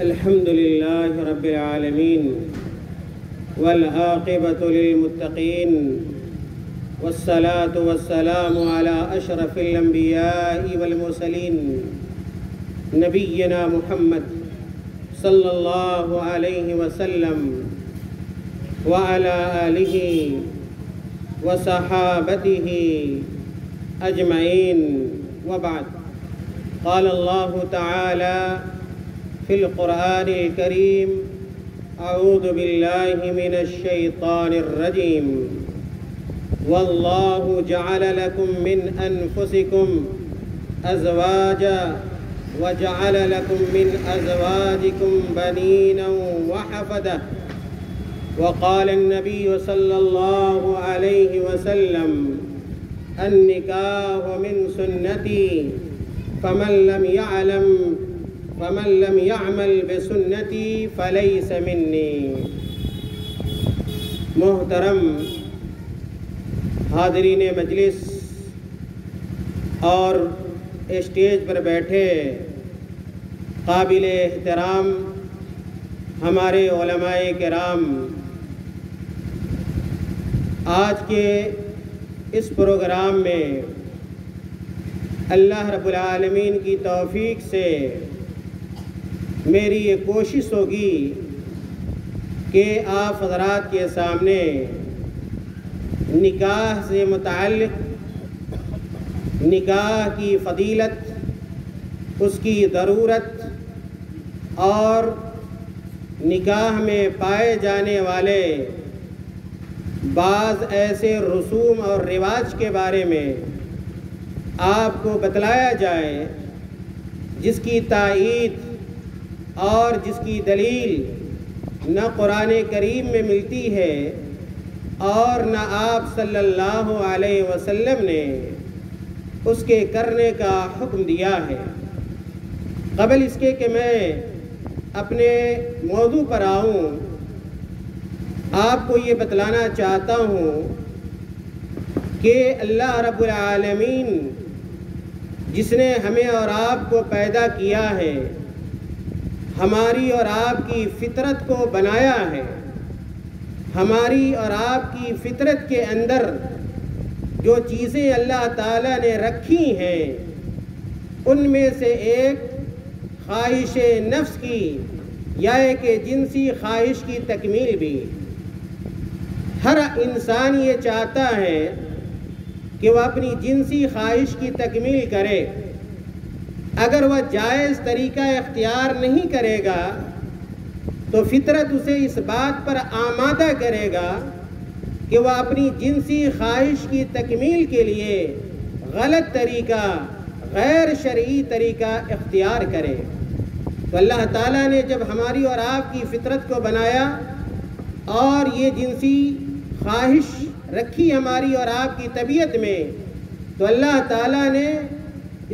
الحمد لله رب العالمين والعاقبة للمتقين والصلاة والسلام على أشرف الأنبياء والمرسلين نبينا محمد صلى الله عليه وسلم وعلى آله وصحابته أجمعين وبعد. قال الله تعالى في القرآن الكريم: أعوذ بالله من الشيطان الرجيم. والله جعل لكم من أنفسكم أزواجا وجعل لكم من أزواجكم بنينا وحفدة. وقال النبي صلى الله عليه وسلم: النكاح من سنتي فمن لم يعمل بسنتی فلیس منی. محترم حاضرین مجلس اور اسٹیج پر بیٹھے قابل احترام ہمارے علماء کرام، آج کے اس پروگرام میں اللہ رب العالمین کی توفیق سے میری یہ کوشش ہوگی کہ آپ حضرات کے سامنے نکاح سے متعلق نکاح کی فضیلت، اس کی ضرورت اور نکاح میں پائے جانے والے بعض ایسے رسوم اور رواج کے بارے میں آپ کو بتلایا جائے جس کی تائید اور جس کی دلیل نہ قرآن کریم میں ملتی ہے اور نہ آپ صلی اللہ علیہ وسلم نے اس کے کرنے کا حکم دیا ہے۔ قبل اس کے کہ میں اپنے موضوع پر آؤں، آپ کو یہ بتلانا چاہتا ہوں کہ اللہ رب العالمین جس نے ہمیں اور آپ کو پیدا کیا ہے، ہماری اور آپ کی فطرت کو بنایا ہے، ہماری اور آپ کی فطرت کے اندر جو چیزیں اللہ تعالیٰ نے رکھی ہیں ان میں سے ایک خواہش نفس کی یا ایک جنسی خواہش کی تکمیل بھی۔ ہر انسان یہ چاہتا ہے کہ وہ اپنی جنسی خواہش کی تکمیل کرے۔ اگر وہ جائز طریقہ اختیار نہیں کرے گا تو فطرت اسے اس بات پر آمادہ کرے گا کہ وہ اپنی جنسی خواہش کی تکمیل کے لیے غلط طریقہ، غیر شرعی طریقہ اختیار کرے۔ تو اللہ تعالیٰ نے جب ہماری اور آپ کی فطرت کو بنایا اور یہ جنسی خواہش رکھی ہماری اور آپ کی طبیعت میں، تو اللہ تعالیٰ نے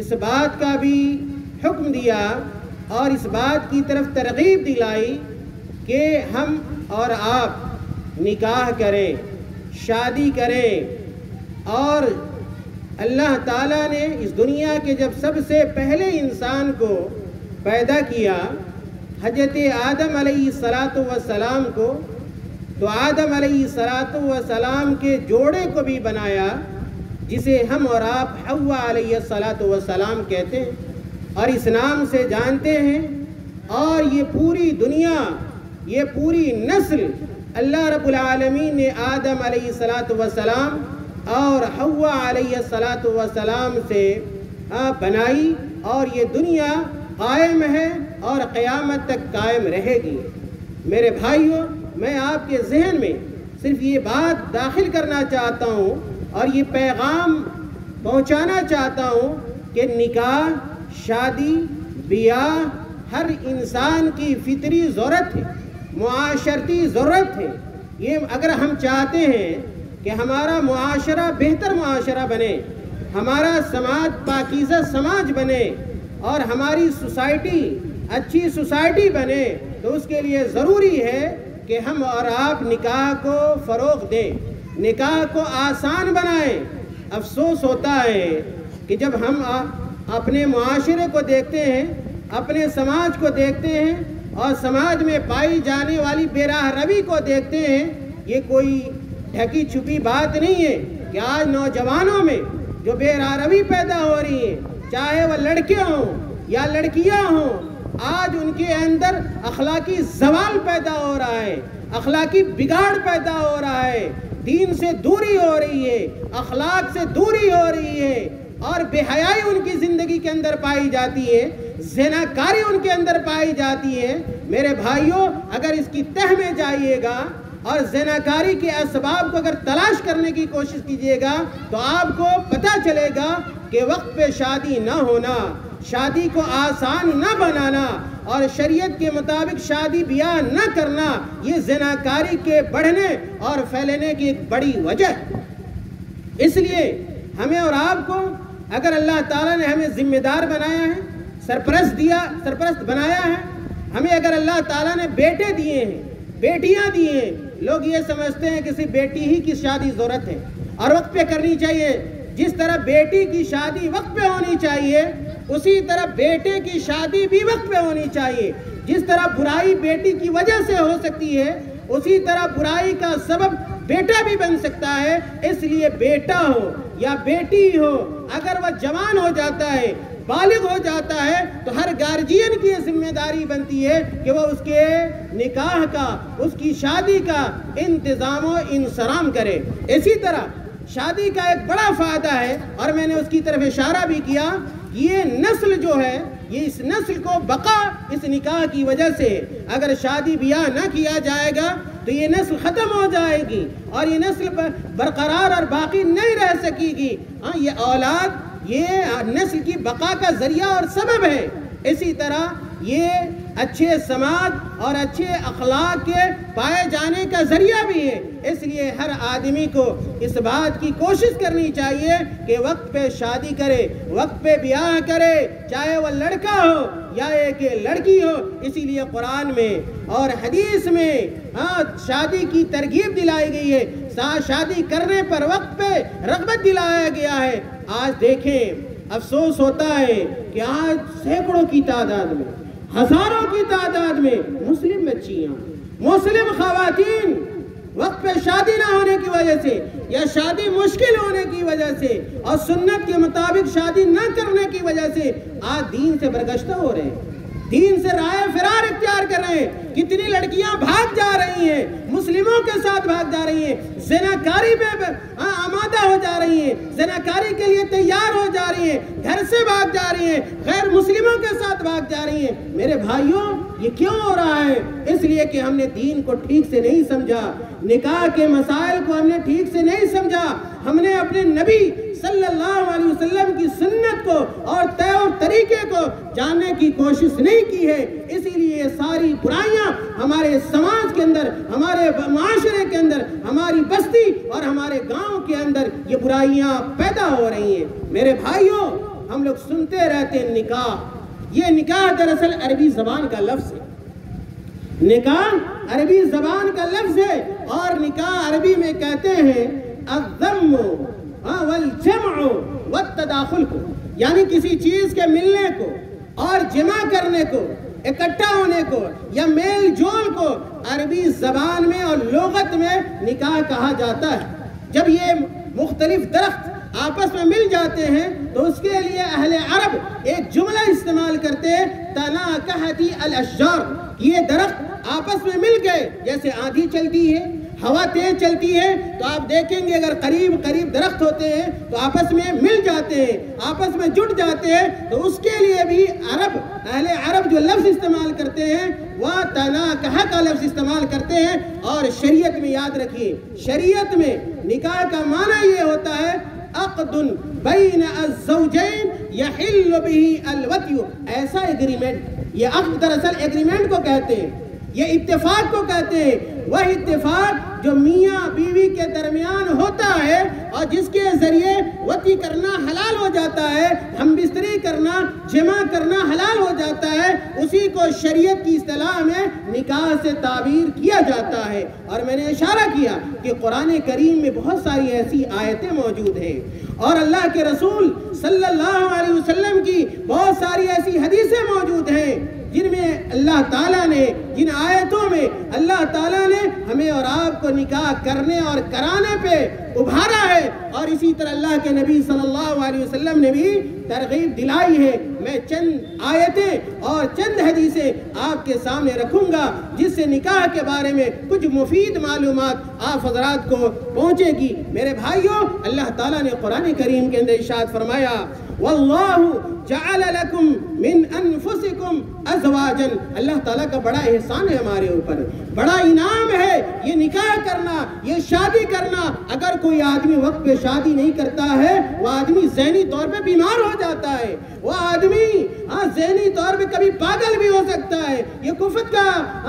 اس بات کا بھی حکم دیا اور اس بات کی طرف ترغیب دلائی کہ ہم اور آپ نکاح کریں، شادی کریں۔ اور اللہ تعالیٰ نے اس دنیا کے جب سب سے پہلے انسان کو پیدا کیا، حضرت آدم علیہ السلام کو، تو آدم علیہ السلام کے جوڑے کو بھی بنایا جسے ہم اور آپ حوا علیہ السلام کہتے ہیں اور اس نام سے جانتے ہیں۔ اور یہ پوری دنیا، یہ پوری نسل اللہ رب العالمین نے آدم علیہ السلام اور حوا علیہ السلام سے بنائی اور یہ دنیا قائم ہے اور قیامت تک قائم رہے گی۔ میرے بھائیوں، میں آپ کے ذہن میں صرف یہ بات داخل کرنا چاہتا ہوں اور یہ پیغام پہنچانا چاہتا ہوں کہ نکاح، شادی، بیاہ ہر انسان کی فطری ضرورت ہے، معاشرتی ضرورت ہے۔ یہ اگر ہم چاہتے ہیں کہ ہمارا معاشرہ بہتر معاشرہ بنے، ہمارا سماج پاکیزہ سماج بنے اور ہماری سوسائٹی اچھی سوسائٹی بنے، تو اس کے لیے ضروری ہے کہ ہم اور آپ نکاح کو فروغ دیں، نکاح کو آسان بنائیں۔ افسوس ہوتا ہے کہ جب ہم اپنے معاشرے کو دیکھتے ہیں، اپنے سماج کو دیکھتے ہیں اور سماج میں پائی جانے والی بے راہ روی کو دیکھتے ہیں، یہ کوئی ڈھکی چھپی بات نہیں ہے کہ آج نوجوانوں میں جو بے راہ روی پیدا ہو رہی ہے، چاہے وہ لڑکے ہوں یا لڑکیاں ہوں، آج ان کے اندر اخلاقی زوال پیدا ہو رہا ہے، اخلاقی بگاڑ پیدا ہو رہا ہے، دین سے دوری ہو رہی ہے، اخلاق سے دوری ہو رہی ہے، اور بے حیائی ان کی زندگی کے اندر پائی جاتی ہے، زناکاری ان کے اندر پائی جاتی ہے۔ میرے بھائیوں، اگر اس کی تہ میں جائیے گا اور زناکاری کے اسباب کو اگر تلاش کرنے کی کوشش کیجیے گا تو آپ کو پتہ چلے گا کہ وقت پہ شادی نہ ہونا، شادی کو آسان نہ بنانا اور شریعت کے مطابق شادی بیاہ نہ کرنا، یہ زناکاری کے بڑھنے اور پھیلنے کی ایک بڑی وجہ ہے۔ اس لیے ہمیں اور آپ کو، اگر اللہ تعالیٰ نے ہمیں ذمہ دار بنایا ہے، سرپرست بنایا ہے، ہمیں اگر اللہ تعالیٰ نے بیٹے دیے ہیں، بیٹیاں دی ہیں، لوگ یہ سمجھتے ہیں کہ صرف بیٹی ہی کی شادی ضرورت ہے اور وقت پہ کرنی چاہیے۔ جس طرح بیٹی کی شادی وقت پہ ہونی چاہیے، اسی طرح بیٹے کی شادی بھی وقت پہ ہونی چاہیے۔ جس طرح برائی بیٹی کی وجہ سے ہو سکتی ہے، اسی طرح برائی کا سبب بیٹا بھی بن سکتا ہے۔ اس لیے بیٹا ہو یا بیٹی ہو، اگر وہ جوان ہو جاتا ہے، بالغ ہو جاتا ہے، تو ہر گارجین کی یہ ذمہ داری بنتی ہے کہ وہ اس کے نکاح کا، اس کی شادی کا انتظام و انصرام کرے۔ اسی طرح شادی کا ایک بڑا فائدہ ہے، اور میں نے اس کی طرف اشارہ بھی کیا، یہ نسل جو ہے، یہ اس نسل کو بقا اس نکاح کی وجہ سے، اگر شادی بیاہ نہ کیا جائے گا تو یہ نسل ختم ہو جائے گی اور یہ نسل برقرار اور باقی نہیں رہ سکے گی۔ یہ اولاد، یہ نسل کی بقا کا ذریعہ اور سبب ہے۔ اسی طرح یہ اچھے سماج اور اچھے اخلاق کے پائے جانے کا ذریعہ بھی ہے۔ اس لیے ہر آدمی کو اس بات کی کوشش کرنی چاہیے کہ وقت پہ شادی کرے، وقت پہ بیاہ کرے، چاہے وہ لڑکا ہو یا ایک لڑکی ہو۔ اسی لیے قرآن میں اور حدیث میں شادی کی ترغیب دلائی گئی ہے، شادی کرنے پر وقت پہ رغبت دلایا گیا ہے۔ آج دیکھیں، افسوس ہوتا ہے کہ آج سینکڑوں کی تعداد میں، ہزاروں کی تعداد میں مسلم بچیاں، مسلم خواتین وقت پہ شادی نہ ہونے کی وجہ سے یا شادی مشکل ہونے کی وجہ سے اور سنت کے مطابق شادی نہ کرنے کی وجہ سے آج دین سے برگشتہ ہو رہے ہیں، دین سے راہ فرار اختیار کر رہے ہیں۔ کتنی لڑکیاں بھاگ جا رہی ہیں، مسلموں کے ساتھ بھاگ جا رہی ہیں، زناکاری میں آمادہ ہو جا رہی ہیں، زناکاری کے لیے تیار ہو جا رہی ہیں، گھر سے بھاگ جا رہی ہیں، غیر مسلموں کے ساتھ بھاگ جا رہی ہیں۔ میرے بھائیوں، یہ کیوں ہو رہا ہے؟ اس لیے کہ ہم نے دین کو ٹھیک سے نہیں سمجھا، نکاح کے مسائل کو ہم نے ٹھیک سے نہیں سمجھا، ہم نے اپنے نبی صلی اللہ علیہ وسلم کی سنت کو اور طے اور طریقے کو جاننے کی کوشش نہیں کی ہے۔ اسی لیے یہ ساری برائیاں ہمارے سماج کے اندر، ہمارے معاشرے کے اندر، ہماری بستی اور ہمارے گاؤں کے اندر یہ برائیاں پیدا ہو رہی ہیں۔ میرے بھائیوں، ہم لوگ سنتے رہتے ہیں نکاح، یہ نکاح دراصل عربی زبان کا لفظ ہے، نکاح عربی زبان کا لفظ ہے، اور نکاح عربی میں کہتے ہیں الضم والجمع والتداخل کو، یعنی کسی چیز کے ملنے کو اور جمع کرنے کو، اکٹھا ہونے کو یا میل جول کو عربی زبان میں اور لغت میں نکاح کہا جاتا ہے۔ جب یہ مختلف درخت آپس میں مل جاتے ہیں تو اس کے لیے اہل عرب ایک جملہ استعمال کرتے ہیں، تناکحتی الاشجار، یہ درخت آپس میں مل گئے۔ جیسے آندھی چلتی ہے، ہوا تیز چلتی ہے، تو آپ دیکھیں گے اگر قریب قریب درخت ہوتے ہیں تو آپس میں مل جاتے ہیں، آپس میں جٹ جاتے ہیں۔ تو اس کے لیے بھی اہل عرب جو لفظ استعمال کرتے ہیں وہ تناکح کا لفظ استعمال کرتے ہیں۔ اور شریعت میں یاد رکھیے، شریعت میں نکاح کا معنی یہ ہوتا ہے عقد بین الزوجین یحل بہ الوطی، ایسا ایگریمنٹ، یہ عقد دراصل ایگریمنٹ کو کہتے ہیں، یہ اتفاق کو کہتے ہیں، وہ اتفاق جو میاں بیوی کے درمیان ہوتا ہے اور جس کے ذریعے وطی کرنا حلال ہو جاتا ہے، ہم بستری کرنا، جمع کرنا حلال ہو جاتا ہے، اسی کو شریعت کی اصطلاح میں نکاح سے تعبیر کیا جاتا ہے۔ اور میں نے اشارہ کیا کہ قرآن کریم میں بہت ساری ایسی آیتیں موجود ہیں اور اللہ کے رسول صلی اللہ علیہ وسلم کی بہت ساری ایسی حدیثیں موجود ہیں جن میں اللہ تعالیٰ نے، جن آیتوں میں اللہ تعالیٰ نے ہمیں اور آپ کو نکاح کرنے اور کرانے پہ ابھارا ہے، اور اسی طرح اللہ کے نبی صلی اللہ علیہ وسلم نے بھی ترغیب دلائی ہے۔ میں چند آیتیں اور چند حدیثیں آپ کے سامنے رکھوں گا جس سے نکاح کے بارے میں کچھ مفید معلومات آپ حضرات کو پہنچے گی۔ میرے بھائیوں، اللہ تعالیٰ نے قرآن کریم کے اندر ارشاد فرمایا واللہ جعل لکم من انفسکم ازواجا، اللہ تعالیٰ کا بڑا احسان ہے ہمارے اوپر، بڑا انعام ہے یہ نکاح کرنا، یہ شادی کرنا۔ اگر کوئی آدمی وقت پہ شادی نہیں کرتا ہے وہ آدمی ذہنی طور پہ بیمار ہو جاتا ہے، وہ آدمی ذہنی طور پہ کبھی پاگل بھی ہو سکتا ہے، یہ کفر کا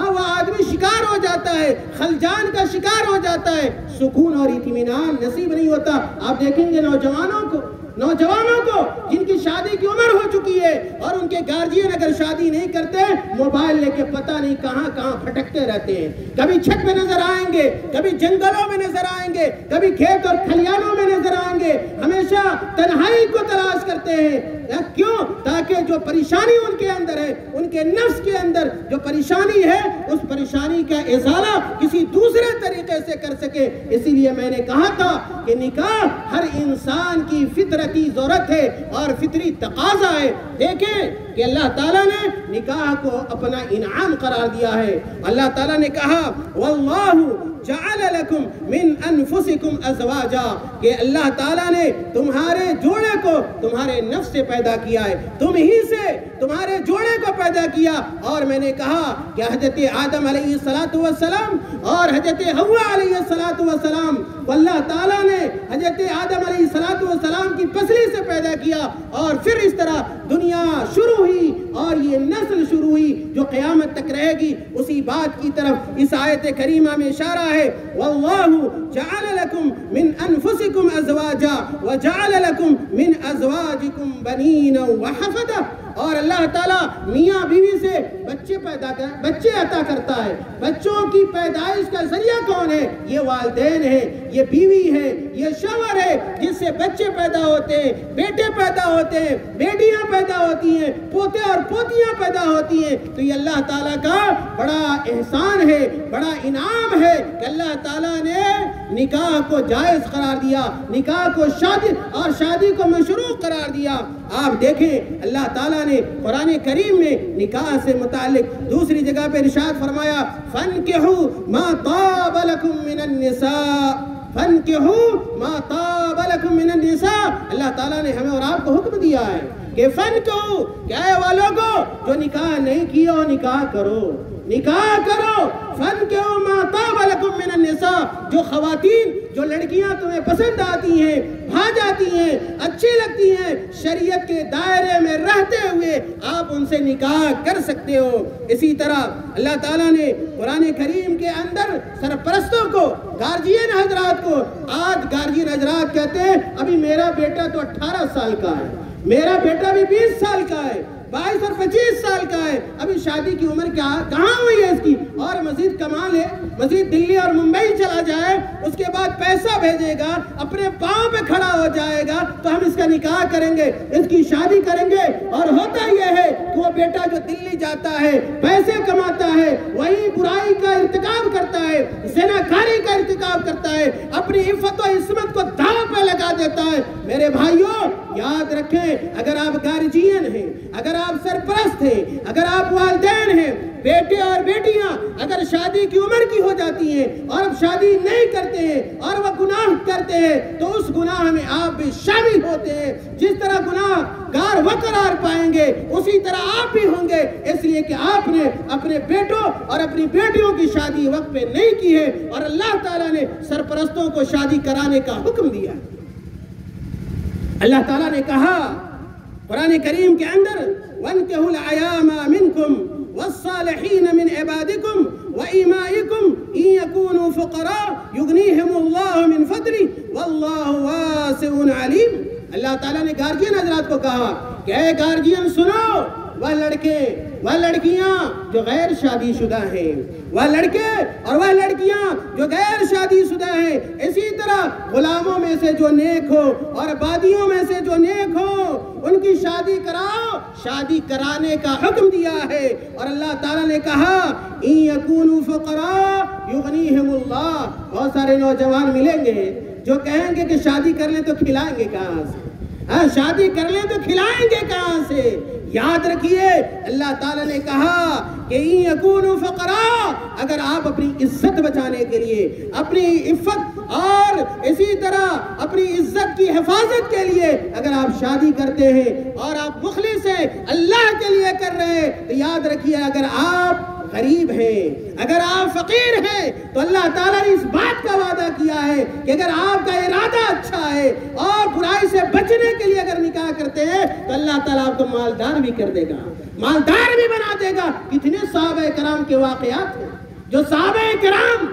وہ آدمی شکار ہو جاتا ہے، خلجان کا شکار ہو جاتا ہے، سکون اور اطمینان نصیب نہیں ہوتا۔ آپ دیکھیں گے نوجوانوں کو جن کی شادی کی عمر ہو چکی ہے اور ان کے گارجین اگر شادی نہیں کرتے، موبائل لے کے پتہ نہیں کہاں کہاں پھٹکتے رہتے ہیں، کبھی چھت پہ نظر آئیں گے، کبھی جنگلوں میں نظر آئیں گے، کبھی کھیت اور کھلیانوں میں نظر آئیں گے، ہمیشہ تنہائی کو تلاش کرتے ہیں۔ کیوں؟ تاکہ جو پریشانی ان کے اندر ہے، ان کے نفس کے اندر جو پریشانی ہے، اس پریشانی کا ازالہ کسی دوسرے طریقے سے کر سکے۔ اسی لیے میں نے کہا تھا کہ نکاح ہر انسان کی فطرتی ضرورت ہے اور فطری تقاضا ہے۔ دیکھیں کہ اللہ تعالیٰ نے نکاح کو اپنا انعام قرار دیا ہے۔ اللہ تعالیٰ نے کہا واللہ جعل لکم من انفسکم ازواجا، کہ اللہ تعالیٰ نے تمہارے جوڑے کو تمہارے نفس سے پیدا کیا ہے، تم ہی سے تمہارے جوڑے کو پیدا کیا۔ اور میں نے کہا کہ حضرت آدم علیہ السلام اور حضرت حوا علیہ السلام کو اللہ تعالیٰ نے حضرت آدم علیہ السلام کی پسلی سے پیدا کیا، اور پھر اس طرح دنیا شروع ہوئی اور یہ نسل شروع ہوئی جو قیامت تک رہے گی۔ اسی بات کی طرف اس آیت کریمہ میں اشارہ ہے واللہ جعل لکم من انفسکم ازواجا وجعل لکم من ازواجکم بنین وحفدہ، اور اللہ تعالیٰ میاں بیوی سے بچے عطا کرتا ہے۔ بچوں کی پیدائش کا ذریعہ کون ہے؟ یہ والدین ہیں، یہ بیوی ہے، یہ شوہر ہے، جس سے بچے پیدا ہوتے ہیں، بیٹے پیدا ہوتے ہیں، بیٹیاں پیدا ہوتی ہیں، پوتے اور پوتیاں پیدا ہوتی ہیں۔ تو یہ اللہ تعالیٰ کا بڑا احسان ہے، بڑا انعام ہے کہ اللہ تعالیٰ نے نکاح کو جائز قرار دیا، نکاح کو شادی کو مشروع قرار دیا۔ آپ دیکھیں اللہ تعالیٰ نے قرآن کریم میں نکاح سے متعلق دوسری جگہ پہ ارشاد فرمایا فَانْكِحُوا مَا طَابَ لَكُم مِّنَ النِّسَاءِ، فَانْكِحُوا مَا طَابَ لَكُم مِّنَ النِّسَاءِ، اللہ تعالیٰ نے ہمیں اور آپ کو حکم دیا ہے کہ فَانْكِحُوا، کہ اے والوں کو جو نکاح نہیں کیا ہو نکاح کرو، نکاح کرو۔ فَانْكِحُوا مَا طَابَ لَكُم مِّنَ النِّسَاءِ، جو خواتین، جو لڑکیاں تمہیں پسند آتی ہیں، بھا جاتی ہیں، اچھی لگتی ہیں، شریعت کے دائرے میں رہتے ہوئے آپ ان سے نکاح کر سکتے ہو۔ اسی طرح اللہ تعالیٰ نے قرآن کریم کے اندر سرپرستوں کو، گارجین حضرات کو، آج گارجین حضرات کہتے ہیں ابھی میرا بیٹا تو 18 سال کا ہے، میرا بیٹا بھی 20 سال کا ہے، 22 اور 25 سال کا ہے، ابھی شادی کی عمر کہاں ہوئی ہے اس کی، اور مزید کمال ہے، مزید دلی اور ممبئی چلا جائے، اس کے بعد پیسہ بھیجے گا، اپنے پاؤں پہ کھڑا ہو جائے گا تو ہم اس کا نکاح کریں گے، اس کی شادی کریں گے۔ اور ہوتا یہ ہے کہ وہ بیٹا جو دلی جاتا ہے، پیسے کماتا ہے، وہی برائی کا ارتکاب کرتا ہے، زناکاری کا ارتکاب کرتا ہے، اپنی عفت و عصمت کو داؤ پہ لگا دیتا ہے۔ میرے بھائیوں یاد رکھیں، اگر آپ گارجین ہیں، اگر آپ سرپرست ہیں، اگر آپ والدین ہیں، بیٹے اور بیٹیاں اگر شادی کی عمر کی ہو جاتی ہیں اور اب شادی نہیں کرتے ہیں اور وہ گناہ کرتے ہیں تو اس گناہ میں آپ بھی شامل ہوتے ہیں۔ جس طرح گناہ گار وہ قرار پائیں گے اسی طرح آپ بھی ہوں گے، اس لیے کہ آپ نے اپنے بیٹوں اور اپنی بیٹیوں کی شادی وقت پہ نہیں کی ہے، اور اللہ تعالیٰ نے سرپرستوں کو شادی کرانے کا حکم دیا۔ اللہ تعالیٰ نے کہا قرآن کریم کے اندر وَانْكِحُوا الْأَيَامَ مِنْكُمْ وَالصَّالِحِينَ مِنْ عِبَادِكُمْ وَإِمَائِكُمْ إِنْ يَكُونُوا فُقَرَاءَ يُغْنِيهِمُ اللَّهُ مِنْ فَضْلِهِ وَاللَّهُ وَاسِعٌ عَلِيمٌ۔ اللہ تعالیٰ نے گارجین حضرات کو کہا کہ اے گارجین سنو، وہ لڑکے وہ لڑکیاں جو غیر شادی شدہ ہیں، وہ لڑکے اور وہ لڑکیاں جو غیر شادی شدہ ہیں، اسی طرح غلاموں میں سے جو نیک ہو اور عبادیوں میں سے جو نیک ہو ان کی شادی کراؤ۔ شادی کرانے کا حکم دیا ہے، اور اللہ تعالیٰ نے کہا اِن یکونوا فقراء یغنیہم اللہ۔ بہت سارے نوجوان ملیں گے جو کہیں گے کہ شادی کر لیں تو کھلائیں گے کہاں سے؟ شادی کر لیں تو کھلائیں گے کہاں سے؟ یاد رکھیے اللہ تعالیٰ نے کہا کہ اِن یکونوا فقراء، اگر آپ اپنی عزت بچانے کے لیے، اپنی عفت اور اسی طرح اپنی عزت کی حفاظت کے لیے اگر آپ شادی کرتے ہیں اور آپ مخلص ہیں، اللہ کے لیے کر رہے ہیں، تو یاد رکھیے اگر آپ غریب ہیں، اگر آپ فقیر ہیں، تو اللہ تعالیٰ نے اس بات کا وعدہ کیا ہے کہ اگر آپ کا ارادہ اچھا ہے اور برائی سے بچنے کے لیے اگر نکاح کرتے ہیں تو اللہ تعالیٰ آپ کو مالدار بھی کر دے گا، مالدار بھی بنا دے گا۔ کتنے صحابہ کرام کے واقعات ہیں جو صحابہ کرام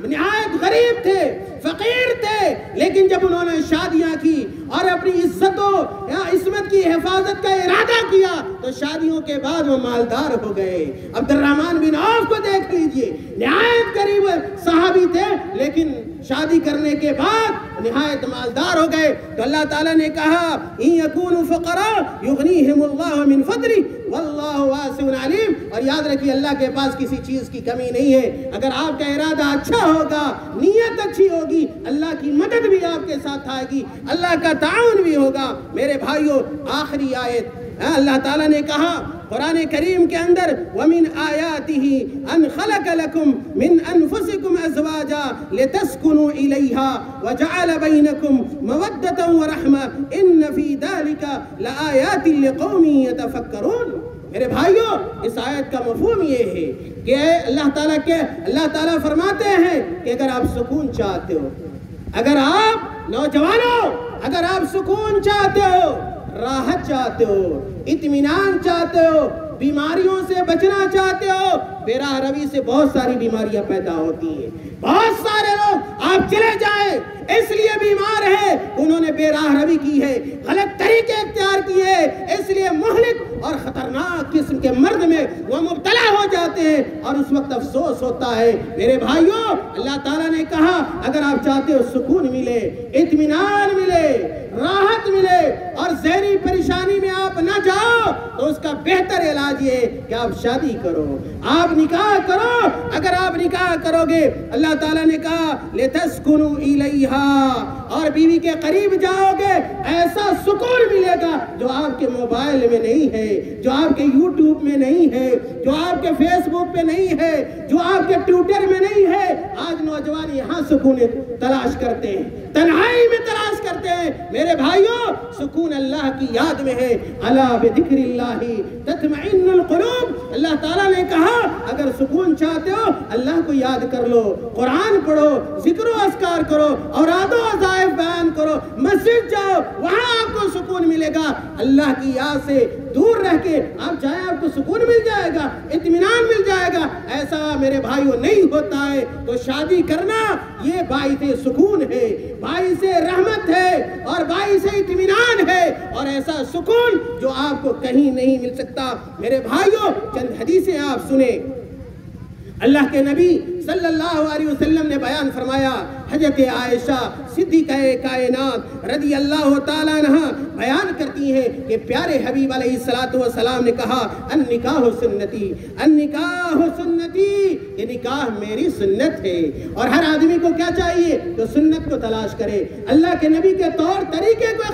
نہایت غریب تھے، فقیر تھے، لیکن جب انہوں نے شادیاں کی اور اپنی عزتوں یا عصمت کی حفاظت کا ارادہ کیا تو شادیوں کے بعد وہ مالدار ہو گئے۔ عبد الرحمن بن عوف کو دیکھ لیجئے، نہایت غریب صحابی تھے لیکن شادی کرنے کے بعد نہایت مالدار ہو گئے۔ تو اللہ تعالیٰ نے کہا اِن یکونوا فقراء یغنیہم اللہ من فضلہ واللہ واسع علیم۔ اور یاد رکھیے اللہ کے پاس کسی چیز کی کمی نہیں ہے۔ اگر آپ کا ارادہ اچھا ہوگا، نیت اچھی ہوگی، اللہ کی مدد بھی آپ کے ساتھ آئے گی، اللہ کا تعاون بھی ہوگا۔ میرے بھائیوں، آخری آیت اللہ تعالیٰ نے کہا قرآن کریم کے اندر وَمِنْ آيَاتِهِ أَنْ خَلَقَ لَكُمْ مِنْ أَنفُسِكُمْ أَزْوَاجًا لِتَسْكُنُوا إِلَيْهَا وَجَعَلَ بَيْنَكُمْ مَوَدَّةً وَرَحْمَةً إِنَّ فِي ذَلِكَ لَآيَاتٍ لِقَوْمٍ يَتَفَكَّرُونَ۔ میرے بھائیوں، اس آیت کا مفہوم یہ ہے کہ اللہ تعالیٰ فرماتے ہیں کہ اگر آپ سکون چاہتے ہو، اگر آپ نوجوانوں اگر آپ سکون چاہتے ہو، راحت چاہتے ہو، اطمینان چاہتے ہو، بیماریوں سے بچنا چاہتے ہو، بے راہ روی سے بہت ساری بیماریاں پیدا ہوتی ہیں۔ بہت سارے لوگ آپ چلے جائیں اس لیے بیمار ہیں، انہوں نے بے راہ روی کی ہے، غلط طریقے اختیار کیے، اس لیے مہلک اور خطرناک قسم کے مرض میں وہ مبتلا ہو جاتے ہیں اور اس وقت افسوس ہوتا ہے۔ میرے بھائیوں، اللہ تعالیٰ نے کہا اگر آپ چاہتے ہو سکون ملے، اطمینان ملے، راحت ملے اور ذہنی پریشانی میں آپ نہ جاؤ تو اس کا بہتر علاج یہ کہ آپ شادی کرو، آپ نکاح کرو۔ اگر آپ نکاح کرو گے، اللہ تعالیٰ نے کہا لِتَسْكُنُوا إِلَيْهَا، اور بیوی کے قریب جاؤ گے ایسا سکون ملے گا جو آپ کے موبائل میں نہیں ہے، جو آپ کے یوٹیوب میں نہیں ہے، جو آپ کے فیس بک پہ نہیں ہے، جو آپ کے ٹویٹر میں نہیں ہے۔ آج نوجوان یہاں سکون تلاش کرتے ہیں، تنہائی میں تلاش کرتے ہیں۔ میرے بھائیوں، سکون اللہ کی یاد میں ہے۔ الا بذکر اللہ تطمئن القلوب۔ اللہ تعالیٰ نے کہا اگر سکون چاہتے ہو اللہ کو یاد کر لو، قرآن پڑھو، ذکر و اذکار کرو، اوراد و وظائف بیان کرو، مسجد جاؤ، وہاں آپ کو سکون ملے گا۔ اللہ کی یاد سے دور رہ کے آپ چاہیں آپ کو سکون مل جائے گا، اطمینان مل جائے گا، ایسا میرے بھائیوں نہیں ہوتا ہے۔ تو شادی کرنا یہ باعث سکون ہے، باعث رحمت ہے اور باعث اطمینان ہے، اور ایسا سکون جو آپ کو کہیں نہیں مل سکتا۔ میرے بھائیوں، چند حدیثیں آپ سنیں۔ اللہ کے نبی صلی اللہ علیہ وسلم نے بیان فرمایا، حضرت عائشہ صدیقہ کائنات رضی اللہ تعالیٰ عنہ بیان کرتی ہیں کہ پیارے حبیب علیہ السلام نے کہا النکاح سنتی، النکاح سنتی، یہ نکاح میری سنت ہے۔ اور ہر آدمی کو کیا چاہیے؟ تو سنت کو تلاش کرے، اللہ کے نبی کے طور طریقے کو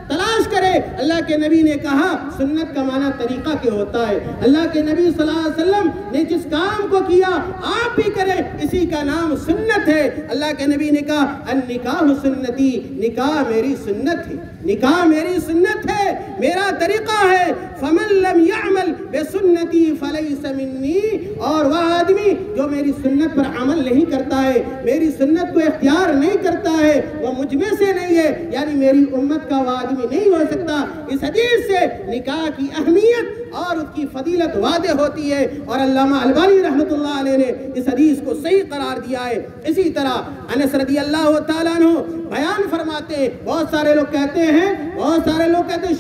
تلاش کرے۔ اللہ کے نبی نے کہا سنت کا معنی طریقہ کیا ہوتا ہے۔ اللہ کے نبی صلی اللہ علیہ وسلم نے جس کام کو کیا آپ بھی کریں، اسی کا نام سنت ہے۔ اللہ کے نبی نے کہا النکاح سنتی، نکاح میری سنت ہے، نکاح میری سنت ہے، میرا طریقہ ہے۔ فمن لم يعمل بسنتی فلیس منی، اور وہ آدمی جو میری سنت پر عمل نہیں کرتا ہے، میری سنت کو اختیار نہیں کرتا ہے، وہ مجھ میں سے نہیں ہے، یعنی میری امت کا وہ آدمی نہیں ہو ہو سکتا۔ اس حدیث سے نکاح کی اہمیت اور اس کی فضیلت واضح ہوتی ہے، اور علامہ البانی رحمۃ اللہ علیہ نے اس حدیث کو صحیح قرار دیا ہے۔ اسی طرح انس رضی اللہ تعالیٰ عنہ بیان فرماتے ہیں، بہت سارے لوگ کہتے ہیں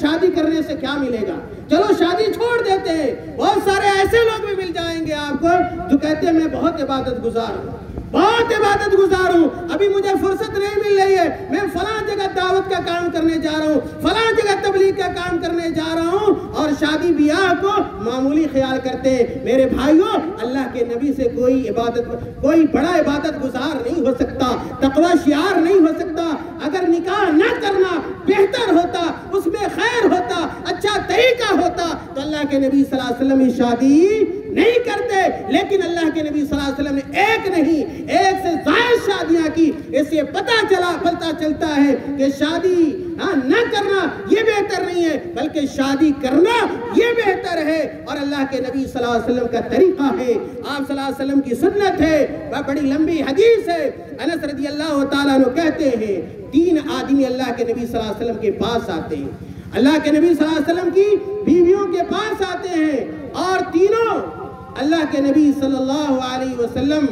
شادی کرنے سے کیا ملے گا، چلو شادی چھوڑ دیتے ہیں۔ بہت سارے ایسے لوگ بھی مل جائیں گے آپ کو جو کہتے ہیں میں بہت عبادت گزار ہوں، ابھی مجھے فرصت نہیں مل رہی ہے، میں فلاں جگہ دعوت کا کام کرنے جا رہا ہوں، فلاں جگہ تبلیغ کا کام کرنے جا رہا ہوں، اور شادی بیاہ کو معمولی خیال کرتے ہیں۔ میرے بھائیوں، اللہ کے نبی سے کوئی بڑا عبادت گزار نہیں ہو سکتا، تقوی شعار نہیں ہو سکتا۔ اگر نکاح نہ کرنا بہتر ہوتا، اس میں خیر ہوتا، اچھا طریقہ ہوتا، تو اللہ کے نبی صلی اللہ علیہ وسلم شادی نہیں کرتے۔ لیکن اللہ کے نبی صلی اللہ علیہ وسلم نے ایک نہیں، ایک سے زائد شادیاں کی۔ اس سے پتہ چلتا ہے کہ شادی نہ کرنا یہ بہتر نہیں ہے، بلکہ شادی کرنا یہ بہتر ہے، اور اللہ کے نبی صلی اللہ علیہ وسلم کا طریقہ ہے، آپ صلی اللہ علیہ وسلم کی سنت ہے۔ بڑی لمبی حدیث ہے، انس رضی اللہ تعالیٰ عنہ کہتے ہیں 3 آدمی اللہ کے نبی صلی اللہ علیہ وسلم کے پاس آتے ہیں، اللہ کے نبی صلی اللہ علیہ وسلم کی بیویوں کے پاس آتے ہیں، اور تینوں اللہ کے نبی صلی اللہ علیہ وسلم